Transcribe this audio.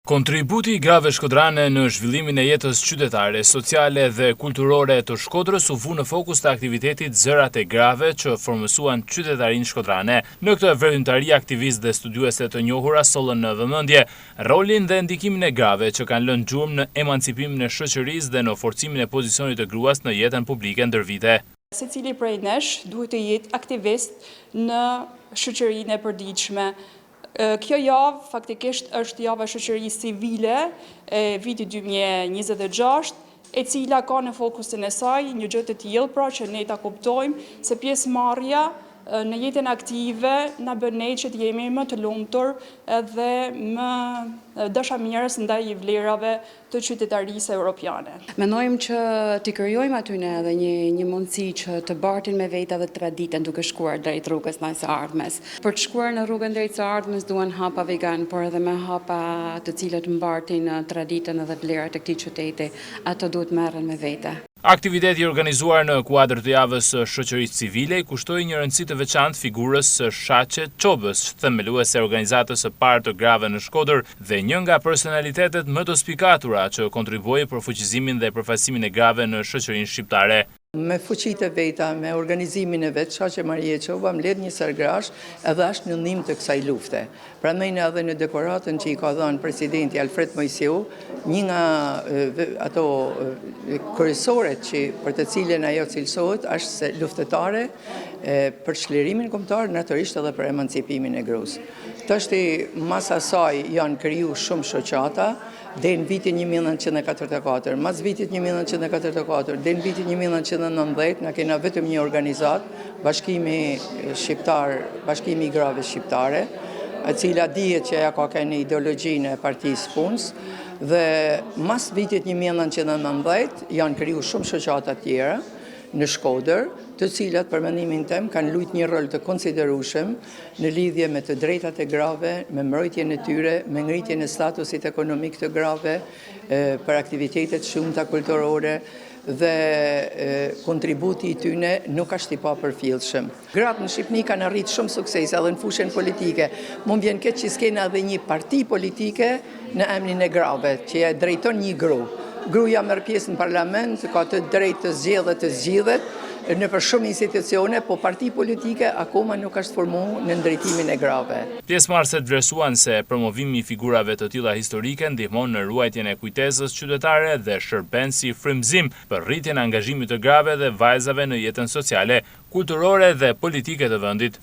Kontributi i grave shkodrane në zhvillimin e jetës qytetare, sociale dhe kulturore të Shkodrës u vu në fokus të aktivitetit Zërat e Grave që formësuan qytetarinë shkodrane. Në këtë vërtetëri aktivistë dhe studiuese të njohura sollën në vëmendje rolin dhe ndikimin e grave që kanë lënë gjurmë në emancipimin e shoqërisë dhe në forcimin e pozicionit të gruas në jetën publike ndër vite. Secili prej nesh duhet të jetë aktivist në shoqërinë e përditshme. Kjo javë faktikisht është java shoqërisë civile e vitit 2026, e cila ka në fokusin e saj një gjë të tillë, pra që ne ta kuptojmë se pjesëmarrja në jetën aktive na bën ne që të jemi më të lumtur dhe më dashamirës ndaj vlerave të qytetarisë europiane. Mendojmë që t'i krijojmë aty ne edhe një mundësi që të bartin me vete edhe traditën duke shkuar drejt rrugës së ardhmes. Për të shkuar në rrugën drejt së ardhmes duhen hapa vegan, por edhe me hapa të cilët mbartin traditën edhe vlerat e këtij qyteti, ato duhet merren me vete. Aktiviteti organizuar në kuadër të javës së shoqërisë civile kushtoi një rëndësi të veçantë figurës së Shaqe Çobës, themeluese e organizatës së parë të grave në Shkodër dhe një nga personalitetet më të spikatura që kontribuoi për fuqizimin dhe përfaqësimin e grave në shoqërinë shqiptare. Me fuqitë e veta, me organizimin e vetë, Shaqe Marie Çoba mbledh një sargrash edhe është në ndihmë të kësaj lufte. Prandaj edhe në dekoratën që i ka dhënë presidenti Alfred Moisiu, një nga ato kryesoret që për të cilën ajo cilësohet është se luftetare për çlirimin kombëtar, natyrisht edhe për emancipimin e gruas. Tashti mas asaj janë kriju shumë shoqata deri në vitin 1944, mas vitit 1944, deri në vitin 1990, na kena vetëm një organizat, Bashkimi Shqiptar, Bashkimi i Grave Shqiptare, e cila dihet që ajo ka kënë ideologjinë e Partisë Punës, dhe mas vitit 1990 janë kriju shumë shoqata të tjera në Shkodër, të cilat për mendimin tim kanë luajtur një rol të konsiderueshëm në lidhje me të drejtat e grave, me mbrojtjen e tyre, me ngritjen e statusit ekonomik të grave, për aktivitetet shumëta kulturore dhe kontributi i tyre nuk është i papërfillshëm. Gratë në Shqipëri kanë arritur shumë sukses edhe në fushën politike. Mund vjen keq që s'kena edhe një parti politike në emrin e grave, që e drejton një gru. Gruaja merr pjesë në parlament, ka të drejtë të zgjedhet, të zgjidhet në për shumë institucione, po parti politike akoma nuk është formuar në drejtimin e grave. Pjesëmarrësit vlerësuan se promovimi i figurave të tilla historike ndihmon në ruajtjen e kujtesës qytetare dhe shërben si frymëzim për rritjen e angazhimit të grave dhe vajzave në jetën sociale, kulturore dhe politike të vendit.